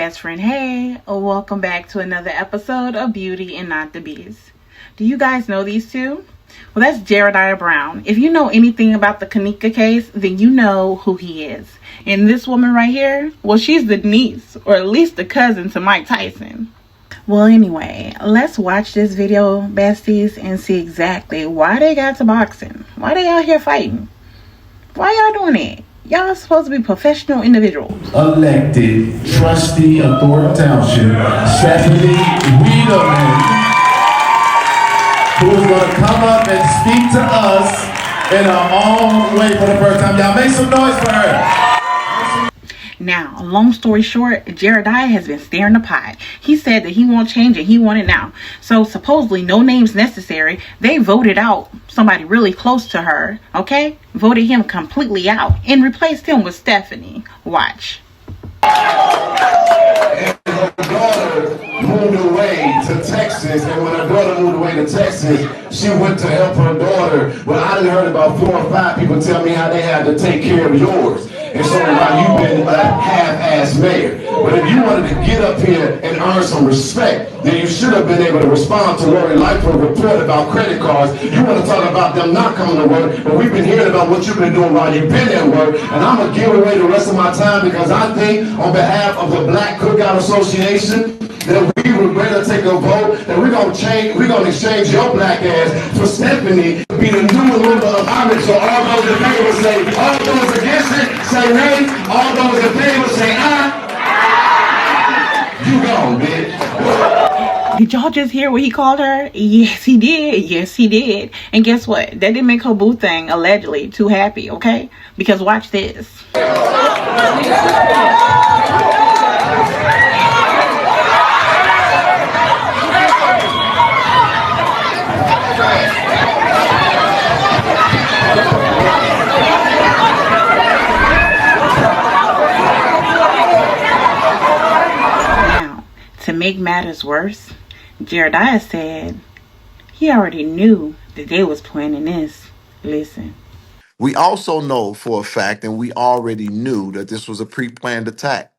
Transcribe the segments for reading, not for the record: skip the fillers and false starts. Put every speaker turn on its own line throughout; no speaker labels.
best friend. Hey, welcome back to another episode of Beauty and Not the Beast. Do you guys know these two? Well, that's Jeremiah Brown. If you know anything about the Kanika case, then you know who he is. And this woman right here, well, she's the niece, or at least the cousin to Mike Tyson. Well, anyway, let's watch this video, besties, and see exactly why they got to boxing. Why they out here fighting? Why y'all doing it? Y'all supposed to be professional individuals.
Elected trustee of Thornton Township, Stephanie Wiedemann, who is going to come up and speak to us in her own way for the first time. Y'all make some noise for her.
Now, long story short, Jeremiah has been stirring the pot. He said that he won't change it. He want it now. So supposedly no names necessary. They voted out somebody really close to her. Okay? Voted him completely out and replaced him with Stephanie. Watch.
And her daughter moved away to Texas, and when her daughter moved away to Texas, she went to help her daughter. Well, I done heard about 4 or 5 people tell me how they had to take care of yours. And so now you've been a half-ass mayor. But if you wanted to get up here and earn some respect, then you should have been able to respond to Lori Lightfoot's report about credit cards. You want to talk about them not coming to work, but we've been hearing about what you've been doing while you've been at work. And I'm going to give away the rest of my time because I think on behalf of the Black Cookout Association that we would rather take a vote that we're going to exchange your black ass for Stephanie to be the new member of Congress. So all those in favor say, all those against it say nay, all those in favor say aye. You gone, bitch.
Did y'all just hear what he called her? Yes, he did. Yes, he did. And guess what? That didn't make her boo thing, allegedly, too happy, okay? Because watch this. To make matters worse, Jeremiah said he already knew that they was planning this. Listen.
We also know for a fact, and we already knew that this was a pre-planned attack.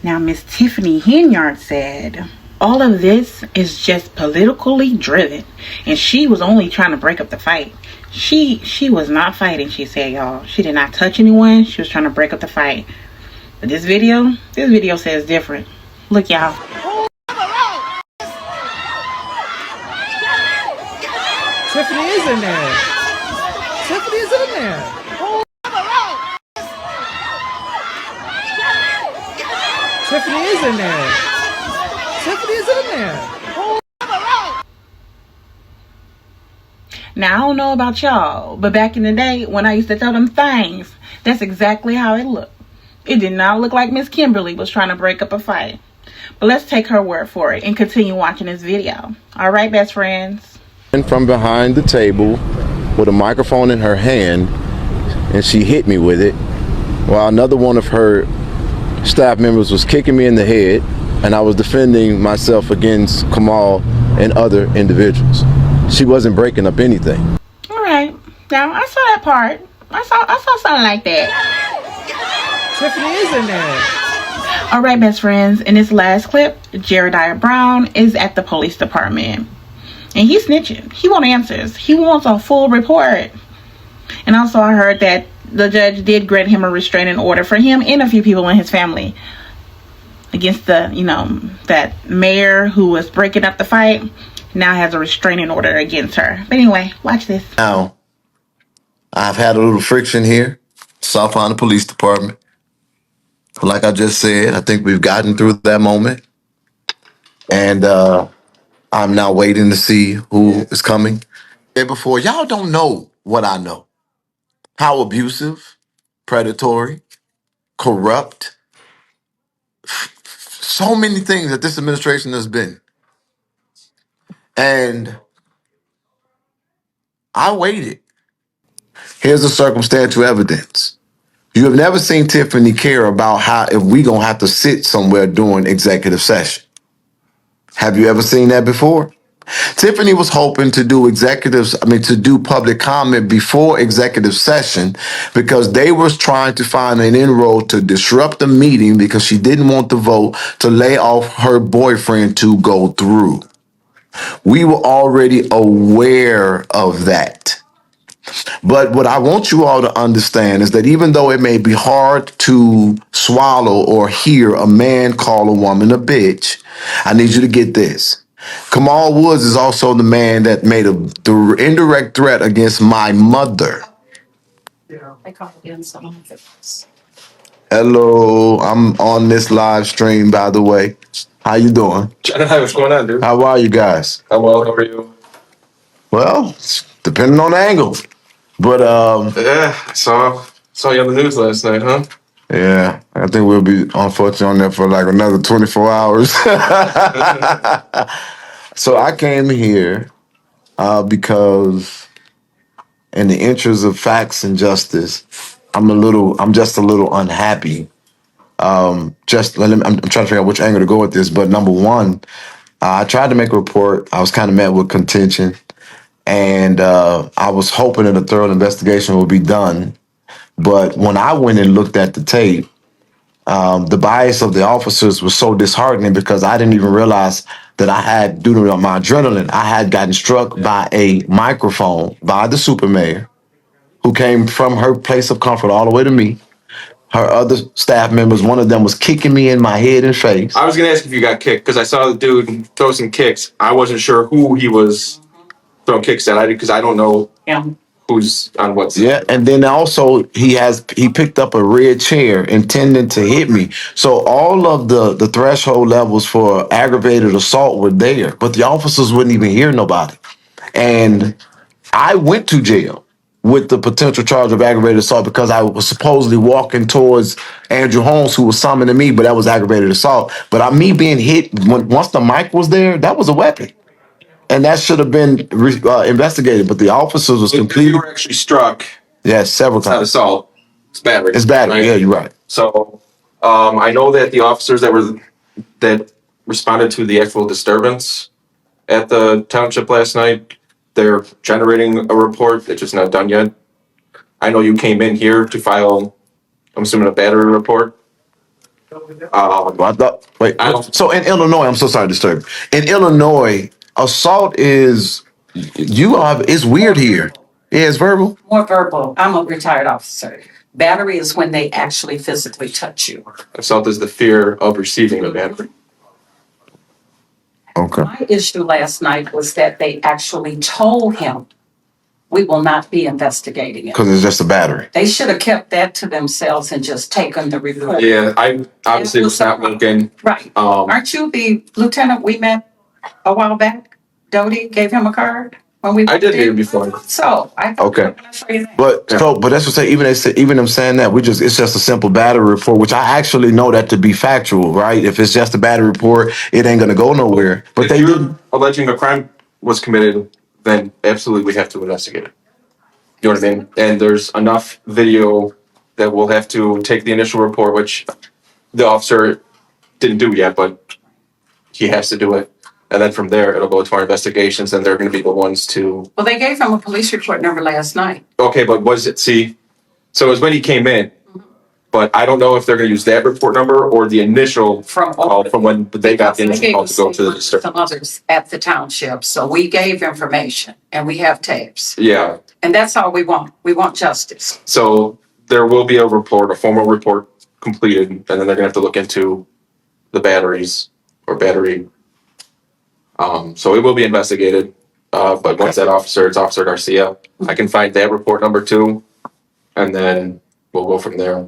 Now, Miss Tiffany Henyard said all of this is just politically driven, and she was only trying to break up the fight. She was not fighting, she said, y'all. She did not touch anyone. She was trying to break up the fight. But this video says different. Look, y'all.
Tiffany is in there. Tiffany is in there. Tiffany is in there. Tiffany is in there.
Now, I don't know about y'all, but back in the day when I used to tell them things, that's exactly how it looked. It did not look like Miss Kimberly was trying to break up a fight. But let's take her word for it and continue watching this video. All right, best friends.
From behind the table with a microphone in her hand, and she hit me with it while another one of her staff members was kicking me in the head, and I was defending myself against Kamal and other individuals. She wasn't breaking up anything.
All right. Now, I saw that part. I saw something like that.
Tiffany is in there.
All right, best friends. In this last clip, Jeremiah Brown is at the police department. And he's snitching. He wants answers. He wants a full report. And also I heard that the judge did grant him a restraining order for him and a few people in his family against the, that mayor who was breaking up the fight. Now has a restraining order against her. But anyway, watch this.
Now, I've had a little friction here, South Carolina Police Department. Like I just said, I think we've gotten through that moment. And I'm now waiting to see who is coming. And before, y'all don't know what I know. How abusive, predatory, corrupt, so many things that this administration has been. And I waited. Here's the circumstantial evidence. You have never seen Tiffany care about how if we gonna have to sit somewhere during executive session. Have you ever seen that before? Tiffany was hoping to do to do public comment before executive session because they was trying to find an inroad to disrupt the meeting because she didn't want the vote to lay off her boyfriend to go through. We were already aware of that. But what I want you all to understand is that even though it may be hard to swallow or hear a man call a woman a bitch, I need you to get this. Kamal Woods is also the man that made the indirect threat against my mother. Hello, I'm on this live stream, by the way. How you doing?
Hi, what's going on, dude?
How are you guys?
I'm well. How are you?
Well, it's depending on the angle. But
Yeah, saw you on the news last night, huh?
yeah, I think we'll be unfortunately on there for like another 24 hours. So I came here because in the interest of facts and justice, I'm just a little unhappy. I'm trying to figure out which angle to go with this, but number one, I tried to make a report. I was kind of met with contention, and I was hoping that a thorough investigation would be done. But when I went and looked at the tape, the bias of the officers was so disheartening because I didn't even realize that I had, due to my adrenaline, I had gotten struck by a microphone by the super mayor who came from her place of comfort all the way to me. Her other staff members, one of them was kicking me in my head and face.
I was gonna ask if you got kicked because I saw the dude throw some kicks. I wasn't sure who he was throwing kicks at. Because I don't know who's on what side.
Yeah, and then also he picked up a red chair intending to hit me. So all of the threshold levels for aggravated assault were there, but the officers wouldn't even hear nobody. And I went to jail with the potential charge of aggravated assault because I was supposedly walking towards Andrew Holmes, who was summoning me, but that was aggravated assault. But me being hit once the mic was there, that was a weapon. And that should have been investigated, but the officers was
You
completely.
were actually struck.
Yeah, several
It's not
times.
assault. It's battery.
It's bad.
right?
Yeah, you're right.
So, I know that the officers that responded to the actual disturbance at the township last night, they're generating a report. It's just not done yet. I know you came in here to file, I'm assuming, a battery report.
Well, I thought, wait.
I don't-
So in Illinois, I'm so sorry to disturb. In Illinois, assault is it's weird here. Yeah, it's verbal.
More verbal. I'm a retired officer. Battery is when they actually physically touch you.
Assault is the fear of receiving a battery.
Okay.
My issue last night was that they actually told him, we will not be investigating it.
Because it's just a battery.
They should have kept that to themselves and just taken the report.
Yeah, I obviously was not looking.
Right. Aren't you the lieutenant we met a while back? Doty gave him a card when we.
I did hear before.
So I.
Okay.
That.
But
Yeah.
but that's what even them saying that it's just a simple battery report, which I actually know that to be factual, right? If it's just a battery report, it ain't gonna go nowhere. But
If
they
you're
didn't.
alleging a crime was committed, then absolutely we have to investigate it. You know what I mean? And there's enough video that we'll have to take the initial report, which the officer didn't do yet, but he has to do it. And then from there, it'll go to our investigations, and they're going to be the ones to.
Well, they gave him a police report number last night.
Okay, but so it was when he came in, but I don't know if they're going to use that report number or the initial from when they got the initial call to go to the disturbance.
Some others at the township, so we gave information and we have tapes.
Yeah.
And that's all we want. We want justice.
So there will be a formal report completed, and then they're gonna have to look into the batteries or battery. So it will be investigated. But once that officer, it's Officer Garcia, I can find that report number too, and then we'll go from there.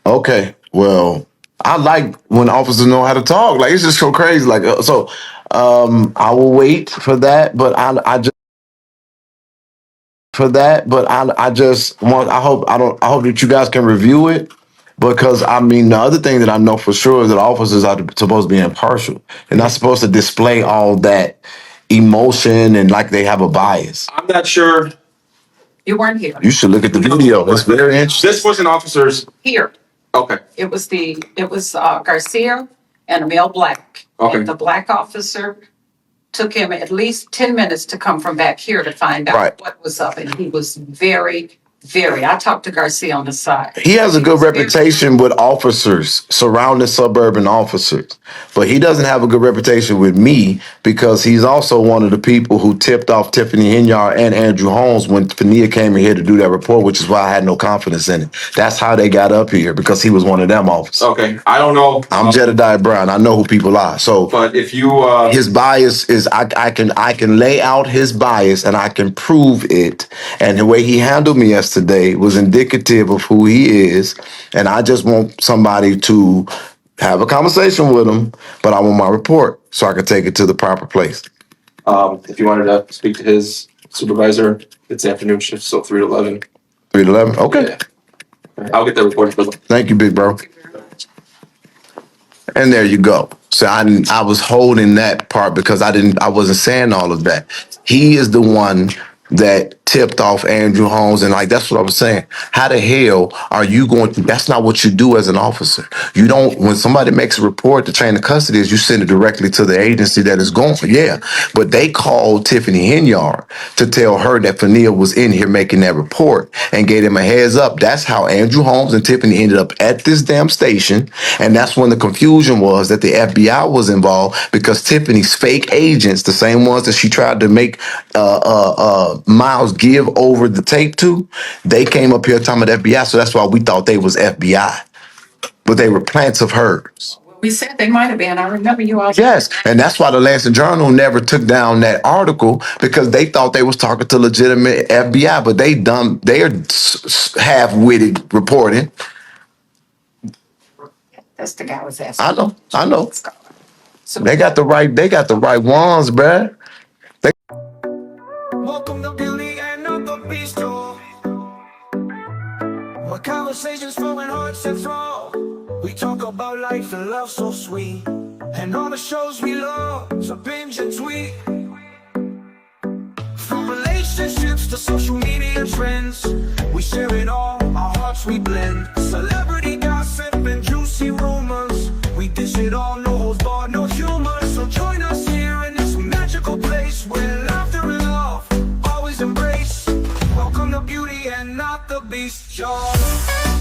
Okay. Well, I like when officers know how to talk. Like it's just so crazy. Like I will wait for that, but I just want. I hope that you guys can review it because I mean the other thing that I know for sure is that officers are supposed to be impartial. They're not supposed to display all that emotion and like they have a bias.
I'm not sure.
You weren't here.
You should look at the video. It's very interesting.
This wasn't officers.
Here.
Okay.
It was Garcia and a male black.
Okay.
And the black officer took him at least 10 minutes to come from back here to find out
Right.
what was up. And he was very, I talked to Garcia on the side.
He has a good
was very-
reputation with officers, surrounding suburban officers, but he doesn't have a good reputation with me because he's also one of the people who tipped off Tiffany Henyard and Andrew Holmes when Fania came in here to do that report, which is why I had no confidence in it. That's how they got up here, because he was one of them officers.
Okay, I don't know.
I'm Jedediah Brown. I know who people are. So
But if you,
his bias is I can lay out his bias and I can prove it. And the way he handled me yesterday was indicative of who he is. And I just want somebody to have a conversation with him, but I want my report so I can take it to the proper place.
if you wanted to speak to his supervisor, it's afternoon shift, so 3 to 11.
3 to 11. Okay.
Yeah. I'll get that report for them.
Thank you, big bro. And there you go. So I was holding that part because I wasn't saying all of that. He is the one that tipped off Andrew Holmes, and like that's what I was saying. How the hell are you going to? That's not what you do as an officer. You don't. When somebody makes a report, the chain of custody is you send it directly to the agency that is going. Yeah, but they called Tiffany Henyard to tell her that Fania was in here making that report and gave him a heads up. That's how Andrew Holmes and Tiffany ended up at this damn station, and that's when the confusion was that the FBI was involved because Tiffany's fake agents, the same ones that she tried to make Miles give over the tape to, they came up here talking about FBI, so that's why we thought they was FBI. But they were plants of hers.
We said they might have been. I remember you all.
Yes, and that's why the Lansing Journal never took down that article because they thought they was talking to legitimate FBI, but they are half-witted reporting.
That's the guy I was asking.
I know.
So
They got the right ones, bruh.
Welcome to Beauty and not the Beast, y'all. Where conversations flowing hearts and throw. We talk about life and love so sweet. And all the shows we love, so binge and tweet. From relationships to social media trends, we share it all, our hearts we blend. Celebrity gossip and juicy rumors, we dish it all, no holds barred, no humor. So join us here in this magical place where laughter and love always embrace. Welcome to Beauty and not the Beast, y'all.